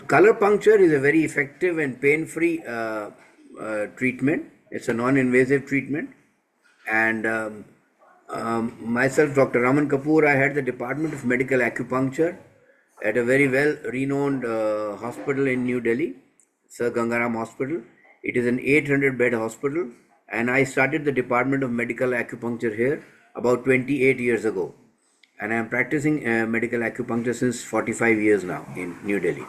Color puncture is a very effective and pain-free treatment. It's a non-invasive treatment. And myself, Dr. Raman Kapur, I had the Department of Medical Acupuncture at a very well-renowned hospital in New Delhi, Sir Gangaram Hospital. It is an 800-bed hospital, and I started the Department of Medical Acupuncture here about 28 years ago. And I am practicing medical acupuncture since 45 years now in New Delhi.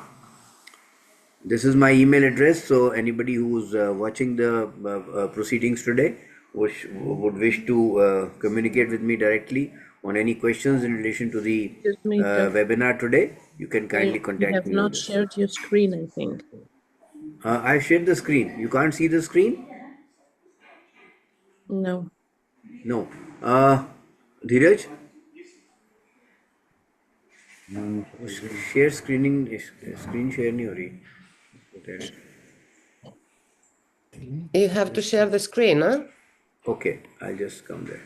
This is my email address, so anybody who's watching the proceedings today would wish to communicate with me directly on any questions in relation to the Excuse me, webinar today, you can kindly you contact have me on not this. shared your screen, I think. I've shared the screen. You can't see the screen? No. No. Dheeraj? Share screening, screen share नहीं हो रही. You have to share the screen, huh? Okay, I'll just come there.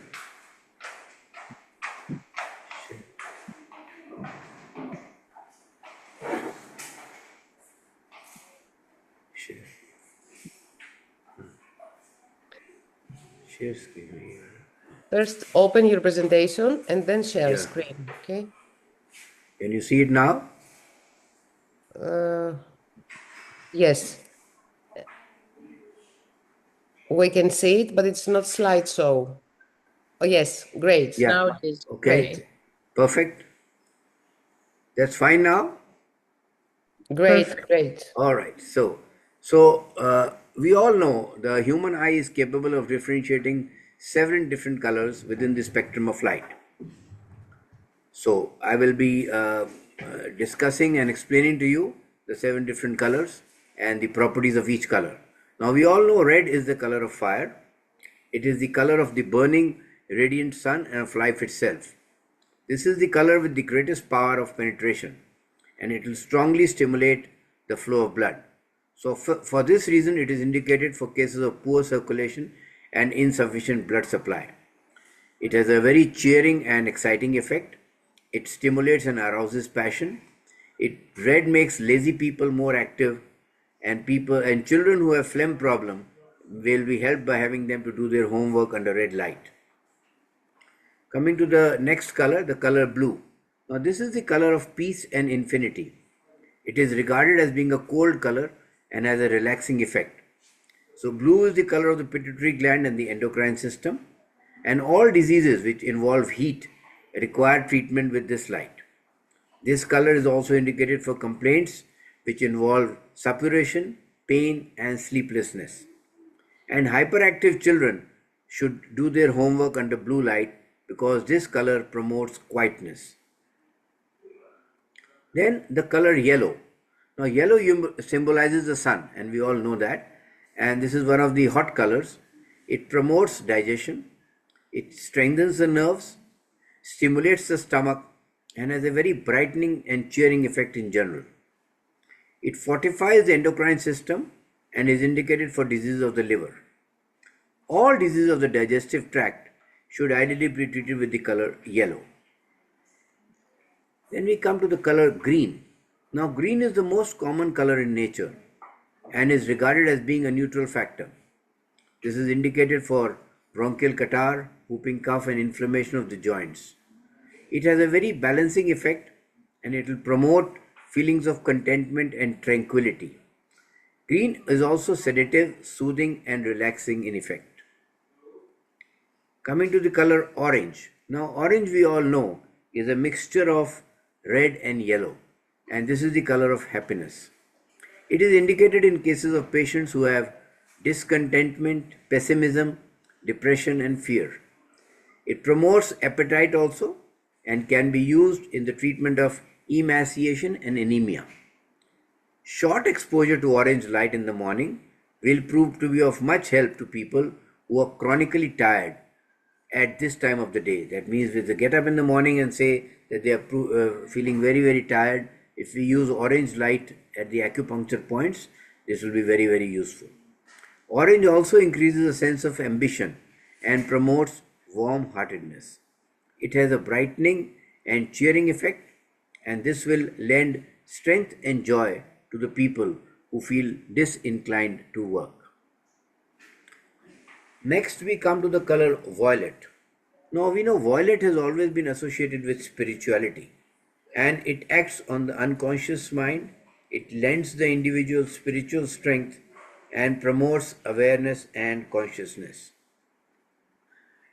Share. Share screen. First, open your presentation and then share Yeah. screen, okay? Can you see it now? Yes. We can see it, but it's not slideshow. Oh, yes, great. Yeah. Now it is. Okay. Great. Perfect. That's fine now. Great, Perfect. great. All right. So we all know the human eye is capable of differentiating 7 different colors within the spectrum of light. So I will be discussing and explaining to you the 7 different colors and the properties of each color. Now we all know red is the color of fire. It is the color of the burning radiant sun and of life itself. This is the color with the greatest power of penetration, and it will strongly stimulate the flow of blood. So for this reason, it is indicated for cases of poor circulation and insufficient blood supply. It has a very cheering and exciting effect. It stimulates and arouses passion. Red makes lazy people more active, and children who have phlegm problem will be helped by having them to do their homework under red light. Coming to the next color, the color blue. Now this is the color of peace and infinity. It is regarded as being a cold color and has a relaxing effect. So blue is the color of the pituitary gland and the endocrine system, and all diseases which involve heat require treatment with this light. This color is also indicated for complaints which involve suppuration, pain and sleeplessness. And hyperactive children should do their homework under blue light because this color promotes quietness. Then the color yellow. Now yellow symbolizes the sun, and we all know that. And this is one of the hot colors. It promotes digestion, it strengthens the nerves, stimulates the stomach, and has a very brightening and cheering effect in general. It fortifies the endocrine system and is indicated for diseases of the liver. All diseases of the digestive tract should ideally be treated with the color yellow. Then we come to the color green. Now green is the most common color in nature and is regarded as being a neutral factor. This is indicated for bronchial catarrh, whooping cough and inflammation of the joints. It has a very balancing effect and it will promote feelings of contentment and tranquility. Green is also sedative, soothing and relaxing in effect. Coming to the color orange. Now orange we all know is a mixture of red and yellow, and this is the color of happiness. It is indicated in cases of patients who have discontentment, pessimism, depression and fear. It promotes appetite also and can be used in the treatment of emaciation and anemia. Short exposure to orange light in the morning will prove to be of much help to people who are chronically tired at this time of the day. That means if they get up in the morning and say that they are feeling very, very tired, if we use orange light at the acupuncture points, this will be very, very useful. Orange also increases a sense of ambition and promotes warm-heartedness. It has a brightening and cheering effect, and this will lend strength and joy to the people who feel disinclined to work. Next, we come to the color violet. Now, we know violet has always been associated with spirituality, and it acts on the unconscious mind. It lends the individual spiritual strength and promotes awareness and consciousness.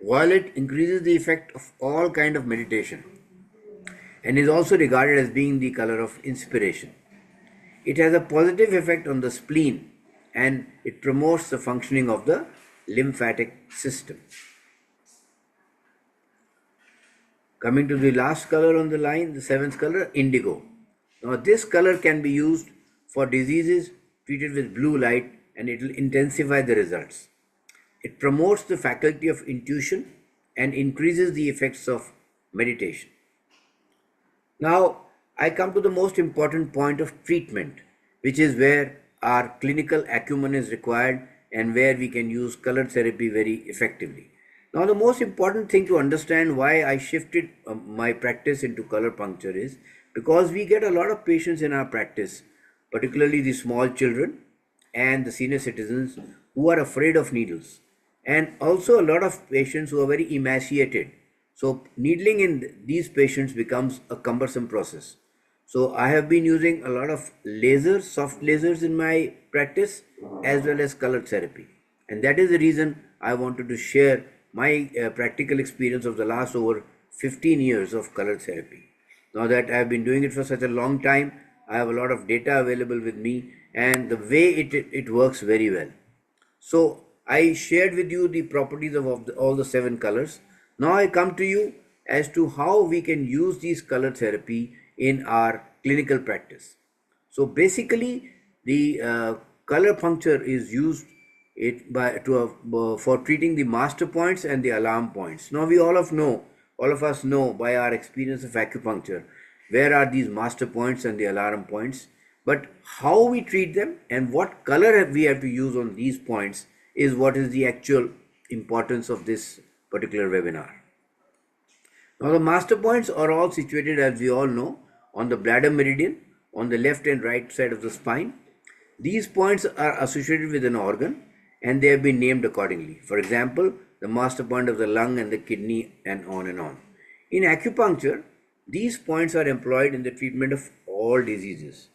Violet increases the effect of all kind of meditation and is also regarded as being the color of inspiration. It has a positive effect on the spleen and it promotes the functioning of the lymphatic system. Coming to the last color on the line, the seventh color, indigo. Now this color can be used for diseases treated with blue light and it will intensify the results. It promotes the faculty of intuition and increases the effects of meditation. Now, I come to the most important point of treatment, which is where our clinical acumen is required and where we can use color therapy very effectively. Now, the most important thing to understand why I shifted my practice into color puncture is because we get a lot of patients in our practice, particularly the small children and the senior citizens who are afraid of needles, and also a lot of patients who are very emaciated. So needling in these patients becomes a cumbersome process. So I have been using a lot of lasers, soft lasers in my practice as well as color therapy. And that is the reason I wanted to share my practical experience of the last over 15 years of color therapy. Now that I have been doing it for such a long time, I have a lot of data available with me and the way it works very well. So I shared with you the properties of all the seven colors. Now I come to you as to how we can use these color therapy in our clinical practice. So basically, the color puncture is used for treating the master points and the alarm points. Now we all of us know by our experience of acupuncture, where are these master points and the alarm points. But how we treat them and what color we have to use on these points is what is the actual importance of this particular webinar. Now the master points are all situated, as we all know, on the bladder meridian on the left and right side of the spine. These points are associated with an organ and they have been named accordingly. For example, the master point of the lung and the kidney and on and on. In acupuncture, these points are employed in the treatment of all diseases.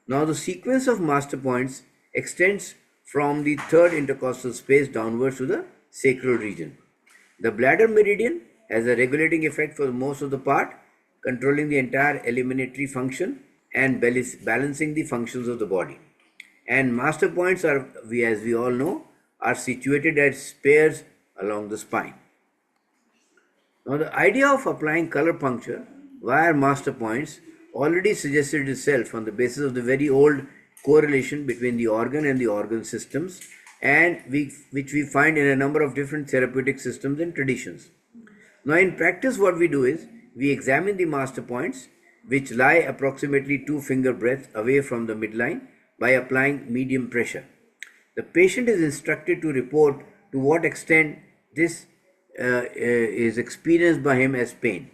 Now the sequence of master points extends from the third intercostal space downwards to the sacral region. The bladder meridian has a regulating effect for most of the part, controlling the entire eliminatory function and balancing the functions of the body. And master points are, as we all know, are situated as spears along the spine. Now the idea of applying color puncture via master points already suggested itself on the basis of the very old correlation between the organ and the organ systems, and which we find in a number of different therapeutic systems and traditions. Now in practice what we do is we examine the master points which lie approximately 2 finger breadth away from the midline by applying medium pressure. The patient is instructed to report to what extent this is experienced by him as pain.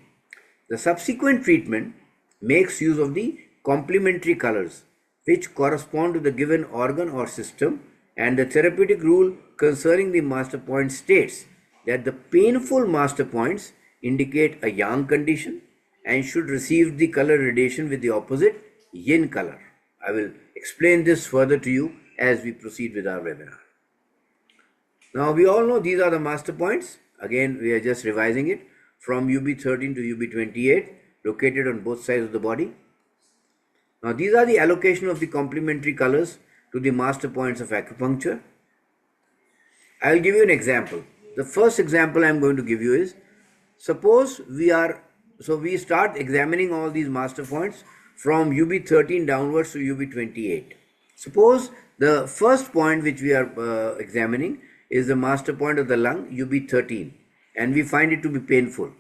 The subsequent treatment makes use of the complementary colors which correspond to the given organ or system, and the therapeutic rule concerning the master point states that the painful master points indicate a yang condition and should receive the color radiation with the opposite yin color. I will explain this further to you as we proceed with our webinar. Now we all know these are the master points. Again, we are just revising it from UB13 to UB28, located on both sides of the body. Now these are the allocation of the complementary colors to the master points of acupuncture. I will give you an example. The first example I am going to give you is, suppose we start examining all these master points from UB13 downwards to UB28. Suppose the first point which we are examining is the master point of the lung, UB13, and we find it to be painful.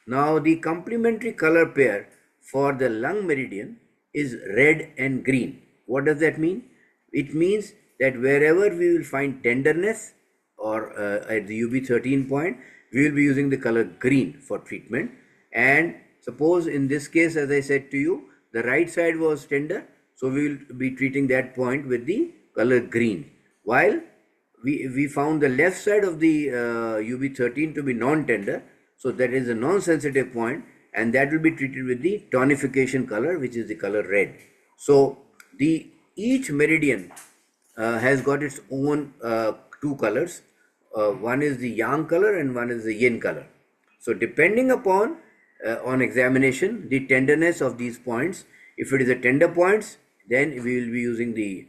Now the complementary color pair for the lung meridian is red and green. What does that mean? It means that wherever we will find tenderness or at the UB13 point, we will be using the color green for treatment. And suppose in this case, as I said to you, the right side was tender, So we will be treating that point with the color green. While we found the left side of the UB13 to be non-tender, so that is a non-sensitive point, and that will be treated with the tonification color, which is the color red. So the each meridian has got its own two colors. One is the yang color and one is the yin color. So depending upon on examination, the tenderness of these points, if it is a tender points, then we will be using the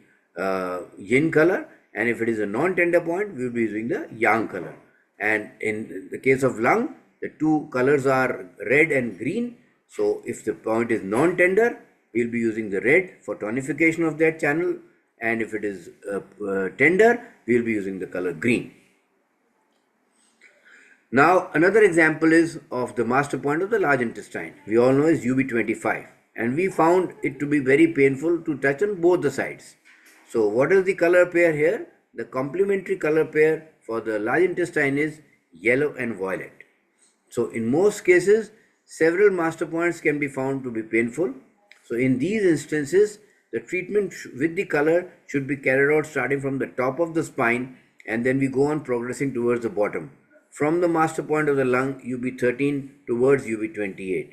yin color, and if it is a non-tender point, we will be using the yang color. And in the case of lung, the two colors are red and green. So if the point is non-tender, we will be using the red for tonification of that channel, and if it is tender, we will be using the color green. Now another example is of the master point of the large intestine. We all know is UB25, and we found it to be very painful to touch on both the sides. So what is the color pair here? The complementary color pair for the large intestine is yellow and violet. So in most cases, several master points can be found to be painful. So in these instances, the treatment with the color should be carried out starting from the top of the spine, and then we go on progressing towards the bottom, from the master point of the lung UB13 towards UB28.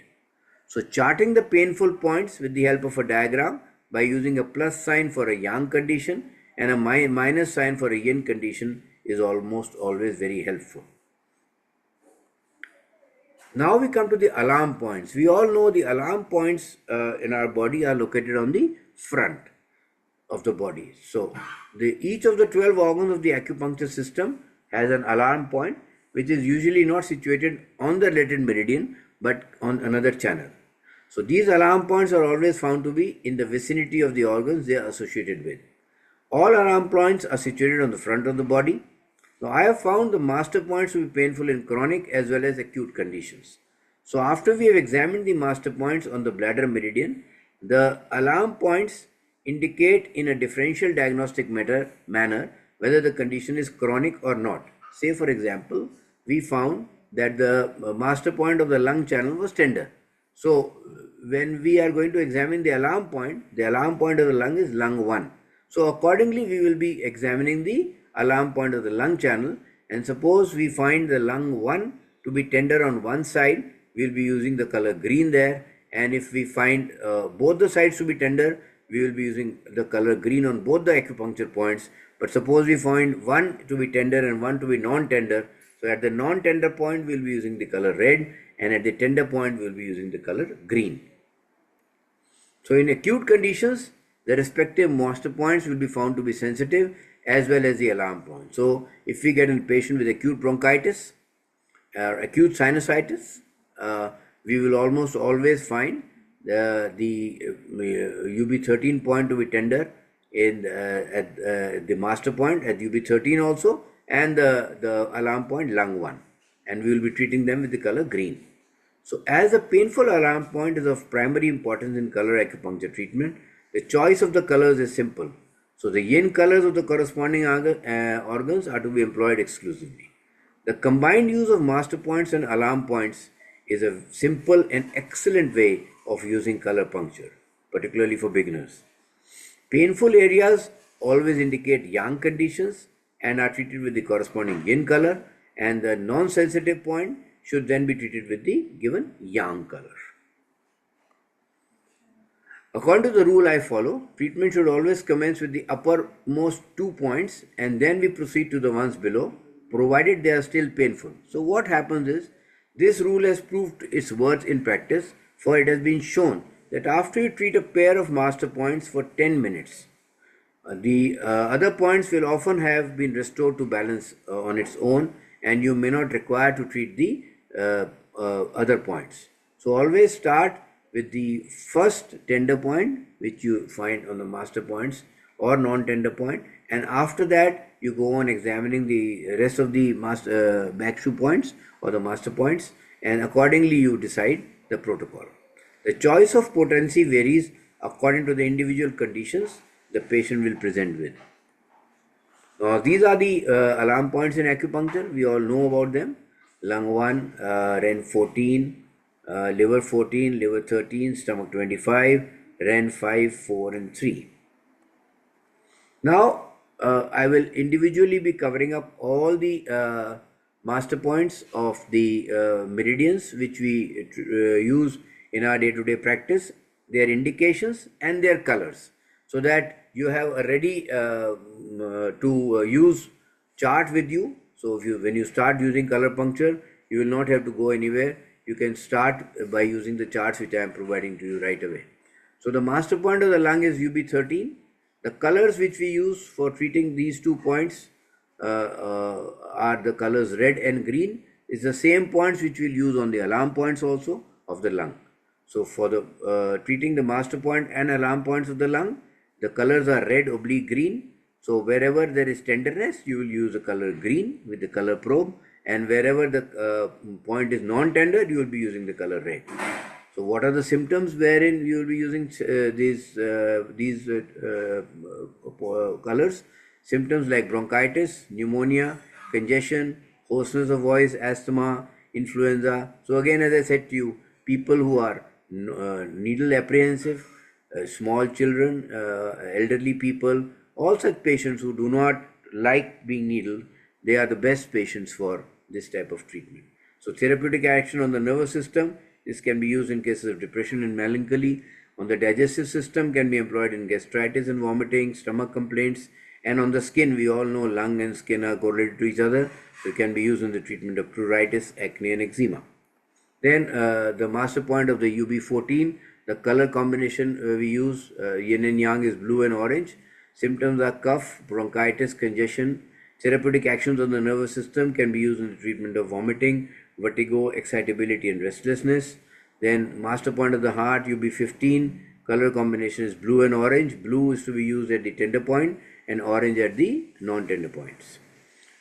So charting the painful points with the help of a diagram by using a plus sign for a yang condition and a minus sign for a yin condition is almost always very helpful. Now we come to the alarm points. We all know the alarm points in our body are located on the front of the body. So each of the 12 organs of the acupuncture system has an alarm point, which is usually not situated on the related meridian but on another channel. So these alarm points are always found to be in the vicinity of the organs they are associated with. All alarm points are situated on the front of the body. Now I have found the master points to be painful in chronic as well as acute conditions. So after we have examined the master points on the bladder meridian, the alarm points indicate in a differential diagnostic manner whether the condition is chronic or not. Say for example, we found that the master point of the lung channel was tender. So when we are going to examine the alarm point of the lung is lung 1. So accordingly we will be examining the alarm point of the lung channel, and suppose we find the lung 1 to be tender on one side, we will be using the color green there, and if we find both the sides to be tender, we will be using the color green on both the acupuncture points. But suppose we find one to be tender and one to be non-tender, so at the non-tender point we will be using the color red, and at the tender point we will be using the color green. So in acute conditions, the respective master points will be found to be sensitive as well as the alarm point. So if we get a patient with acute bronchitis or acute sinusitis, we will almost always find the UB13 point to be tender at the master point at UB13 also, and the alarm point lung 1, and we will be treating them with the color green. So as a painful alarm point is of primary importance in color acupuncture treatment, the choice of the colors is simple. So the yin colors of the corresponding organs are to be employed exclusively. The combined use of master points and alarm points is a simple and excellent way of using color puncture, particularly for beginners. Painful areas always indicate yang conditions and are treated with the corresponding yin color, and the non-sensitive point should then be treated with the given yang color. According to the rule I follow, treatment should always commence with the uppermost 2 points and then we proceed to the ones below, provided they are still painful. So what happens is, this rule has proved its worth in practice, for it has been shown that after you treat a pair of master points for 10 minutes, the other points will often have been restored to balance on its own, and you may not require to treat the other points. So always start with the first tender point which you find on the master points or non-tender point, and after that you go on examining the rest of the back shoe points or the master points, and accordingly you decide the protocol. The choice of potency varies according to the individual conditions the patient will present with. These are the alarm points in acupuncture. We all know about them. Lung 1, Ren 14, liver 14, liver 13, stomach 25, Ren 5, 4 and 3. Now, I will individually be covering up all the master points of the meridians which we use in our day-to-day practice, their indications and their colors, so that you have a ready to use chart with you. So when you start using color puncture, you will not have to go anywhere. You can start by using the charts which I am providing to you right away. So the master point of the lung is UB13. The colors which we use for treating these 2 points are the colors red and green. It's the same points which we'll use on the alarm points also of the lung. So for the treating the master point and alarm points of the lung, the colors are red oblique green. So wherever there is tenderness, you will use the color green with the color probe, and wherever the point is non-tender, you will be using the color red. So what are the symptoms wherein you will be using these colors? Symptoms like bronchitis, pneumonia, congestion, hoarseness of voice, asthma, influenza. So again, as I said to you, people who are needle apprehensive, small children, elderly people, all such patients who do not like being needled, they are the best patients for this type of treatment. So therapeutic action on the nervous system, this can be used in cases of depression and melancholy. On the digestive system, can be employed in gastritis and vomiting, stomach complaints. And on the skin, we all know lung and skin are correlated to each other. So it can be used in the treatment of pruritus, acne and eczema. Then the master point of the UB14, the color combination we use, yin and yang is blue and orange. Symptoms are cough, bronchitis, congestion. Therapeutic actions on the nervous system can be used in the treatment of vomiting, vertigo, excitability and restlessness. Then master point of the heart, UB15, color combination is blue and orange. Blue is to be used at the tender point and orange at the non-tender points.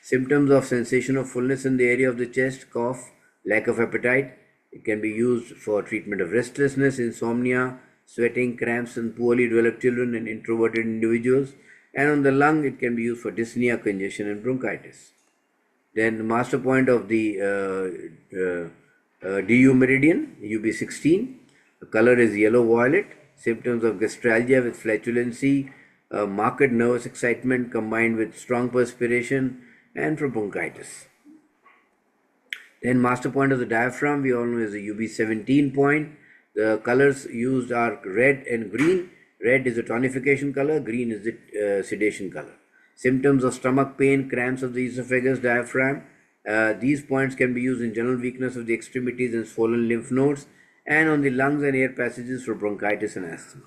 Symptoms of sensation of fullness in the area of the chest, cough, lack of appetite. It can be used for treatment of restlessness, insomnia, sweating, cramps in poorly developed children and introverted individuals. And on the lung, it can be used for dyspnea, congestion and bronchitis. Then the master point of the DU meridian, UB16, the color is yellow-violet. Symptoms of gastralgia with flatulency, marked nervous excitement combined with strong perspiration, and for bronchitis. Then master point of the diaphragm, we all know is the UB17 point. The colors used are red and green. Red is the tonification color, green is the sedation color. Symptoms of stomach pain, cramps of the esophagus, diaphragm. These points can be used in general weakness of the extremities and swollen lymph nodes, and on the lungs and air passages for bronchitis and asthma.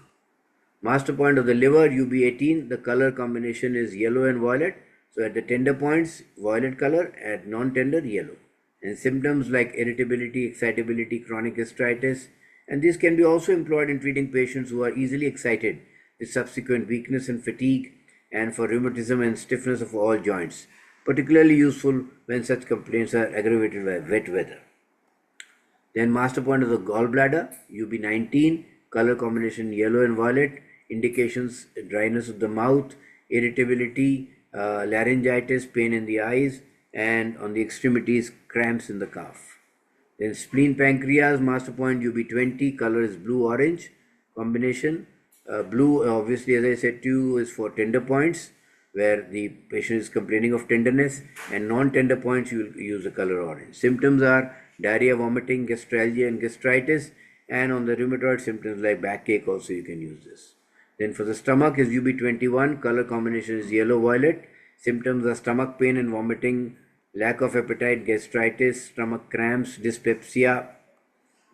Master point of the liver, UB18, the color combination is yellow and violet. So at the tender points, violet color, at non-tender, yellow. And symptoms like irritability, excitability, chronic gastritis, and this can be also employed in treating patients who are easily excited with subsequent weakness and fatigue, and for rheumatism and stiffness of all joints, particularly useful when such complaints are aggravated by wet weather. Then master point of the gallbladder, UB19, color combination yellow and violet, indications dryness of the mouth, irritability, laryngitis, pain in the eyes, and on the extremities, cramps in the calf. Then spleen pancreas, master point UB20, color is blue-orange combination. Blue, obviously, as I said to you, is for tender points where the patient is complaining of tenderness, and non-tender points you will use the color orange. Symptoms are diarrhea, vomiting, gastralgia and gastritis, and on the rheumatoid symptoms like backache also you can use this. Then for the stomach is UB21, color combination is yellow-violet. Symptoms are stomach pain and vomiting, lack of appetite, gastritis, stomach cramps, dyspepsia.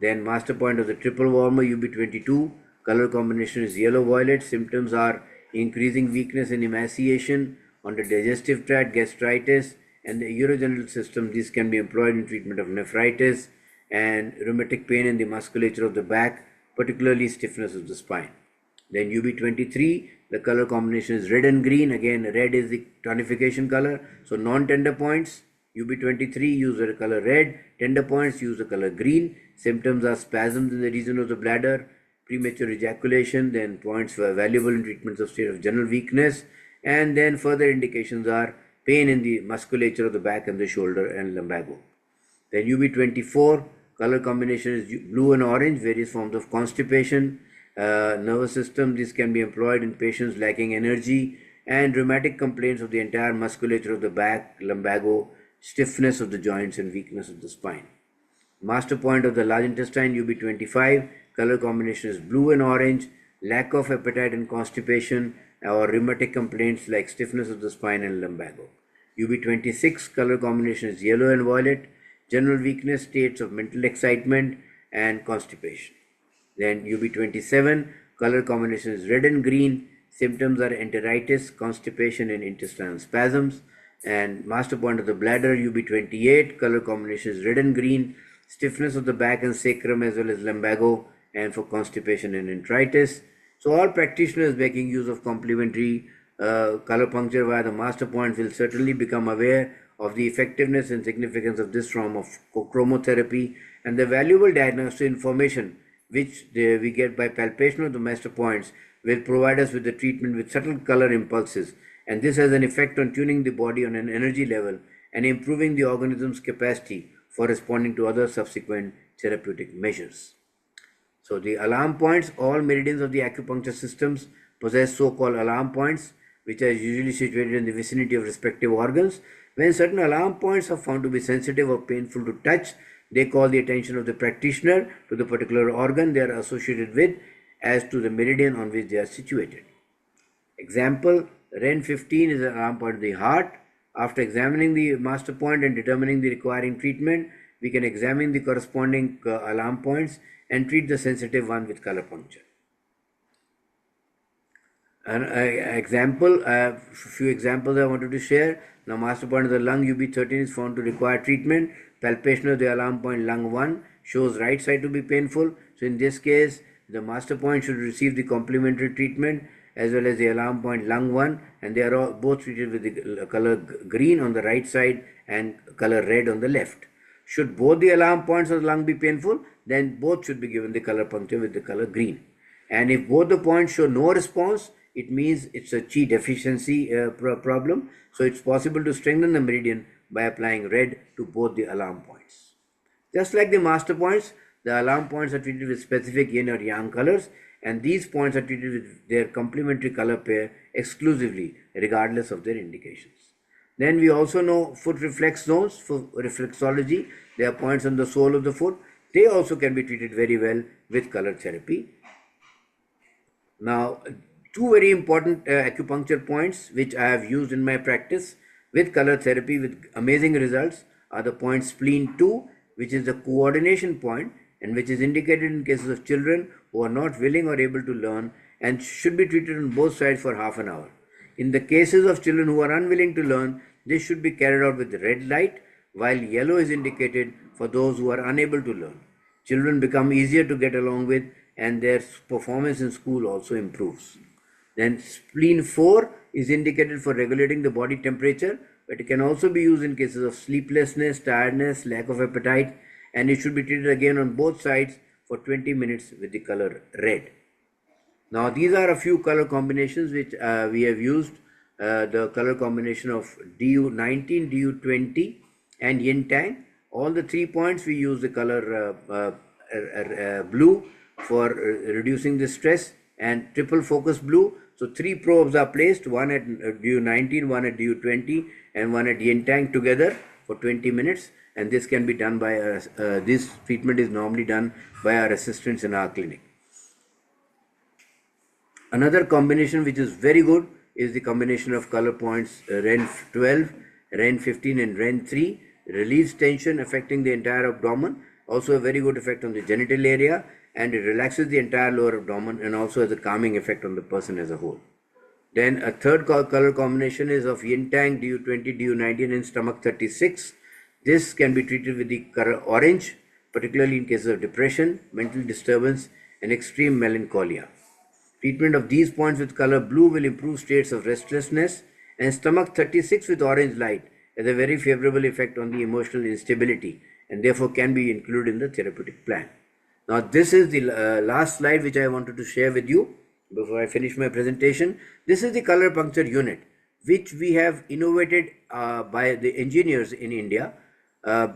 Then master point of the triple warmer UB22, color combination is yellow-violet. Symptoms are increasing weakness and emaciation on the digestive tract, gastritis, and the urogenital system. These can be employed in treatment of nephritis and rheumatic pain in the musculature of the back, particularly stiffness of the spine. Then UB23, the color combination is red and green. Again, red is the tonification color. So non-tender points, UB23 use the color red, tender points use the color green. Symptoms are spasms in the region of the bladder, premature ejaculation. Then points were valuable in treatments of state of general weakness. And then further indications are pain in the musculature of the back and the shoulder and lumbago. Then UB24, color combination is blue and orange, various forms of constipation, nervous system. This can be employed in patients lacking energy and rheumatic complaints of the entire musculature of the back, lumbago, stiffness of the joints, and weakness of the spine. Master point of the large intestine, UB25, color combination is blue and orange, lack of appetite and constipation, or rheumatic complaints like stiffness of the spine and lumbago. UB26, color combination is yellow and violet, general weakness, states of mental excitement, and constipation. Then UB27, color combination is red and green, symptoms are enteritis, constipation, and intestinal spasms. And master point of the bladder, UB28, color combination is red and green, stiffness of the back and sacrum as well as lumbago, and for constipation and enteritis. So all practitioners making use of complementary color puncture via the master point will certainly become aware of the effectiveness and significance of this form of chromotherapy and the valuable diagnostic information which we get by palpation of the master points will provide us with the treatment with subtle color impulses, and this has an effect on tuning the body on an energy level and improving the organism's capacity for responding to other subsequent therapeutic measures. So the alarm points, all meridians of the acupuncture systems possess so-called alarm points, which are usually situated in the vicinity of respective organs. When certain alarm points are found to be sensitive or painful to touch, they call the attention of the practitioner to the particular organ they are associated with as to the meridian on which they are situated. Example, REN 15 is an alarm point of the heart. After examining the master point and determining the requiring treatment, we can examine the corresponding alarm points and treat the sensitive one with color puncture. An example, few examples I wanted to share. Now, master point of the lung UB13 is found to require treatment. Palpation of the alarm point lung 1 shows right side to be painful. So, in this case, the master point should receive the complementary treatment as well as the alarm point lung 1, and they are all both treated with the color green on the right side and color red on the left. Should both the alarm points of the lung be painful, then both should be given the color puncture with the color green. And if both the points show no response, it means it's a Qi deficiency problem. So it's possible to strengthen the meridian by applying red to both the alarm points. Just like the master points, the alarm points are treated with specific yin or yang colors, and these points are treated with their complementary color pair exclusively, regardless of their indications. Then we also know foot reflex zones for reflexology. There are points on the sole of the foot. They also can be treated very well with color therapy. Now, two very important acupuncture points which I have used in my practice with color therapy with amazing results are the point spleen 2, which is the coordination point and which is indicated in cases of children who are not willing or able to learn and should be treated on both sides for half an hour. In the cases of children who are unwilling to learn, this should be carried out with red light, while yellow is indicated for those who are unable to learn. Children become easier to get along with and their performance in school also improves. Then spleen 4 is indicated for regulating the body temperature, but it can also be used in cases of sleeplessness, tiredness, lack of appetite, and it should be treated again on both sides for 20 minutes with the color red. Now these are a few color combinations which we have used. The color combination of DU19, DU20 and Yin Tang. All the 3 points we use the color blue for reducing the stress and triple focus blue. So 3 probes are placed, one at DU19, one at DU20 and one at Yin Tang together for 20 minutes, and this can be done by this treatment is normally done by our assistants in our clinic. Another combination which is very good is the combination of color points REN 12, REN 15 and REN 3. Relieves tension affecting the entire abdomen, also a very good effect on the genital area, and it relaxes the entire lower abdomen and also has a calming effect on the person as a whole. Then a third color combination is of Yin Tang, DU20, DU19 and stomach 36. This can be treated with the color orange, particularly in cases of depression, mental disturbance and extreme melancholia. Treatment of these points with color blue will improve states of restlessness, and stomach 36 with orange light has a very favorable effect on the emotional instability and therefore can be included in the therapeutic plan. Now this is the last slide which I wanted to share with you before I finish my presentation. This is the color puncture unit which we have innovated by the engineers in India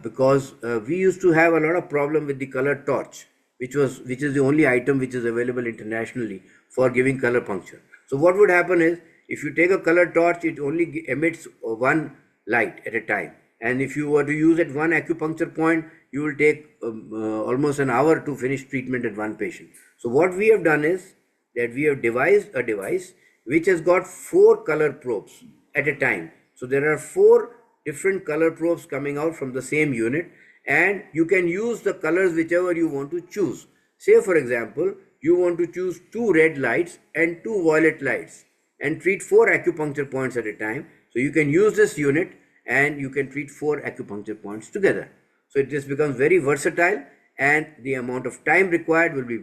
because we used to have a lot of problem with the color torch. which is the only item which is available internationally for giving color puncture. So what would happen is, if you take a color torch, it only emits one light at a time, and if you were to use at one acupuncture point, you will take almost an hour to finish treatment at one patient. So what we have done is that we have devised a device which has got 4 color probes at a time. So there are 4 different color probes coming out from the same unit, and you can use the colors whichever you want to choose. Say for example, you want to choose 2 red lights and 2 violet lights and treat 4 acupuncture points at a time. So you can use this unit and you can treat 4 acupuncture points together. So it just becomes very versatile, and the amount of time required will be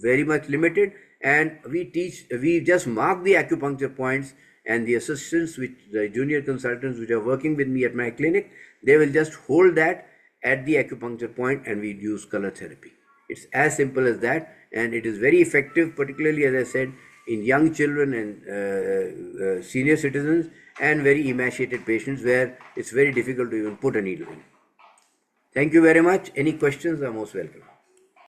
very much limited. And we just mark the acupuncture points, and the assistants, which the junior consultants which are working with me at my clinic, they will just hold that at the acupuncture point and we use color therapy. It's as simple as that, and it is very effective, particularly as I said, in young children and senior citizens and very emaciated patients where it's very difficult to even put a needle in. Thank you very much. Any questions are most welcome.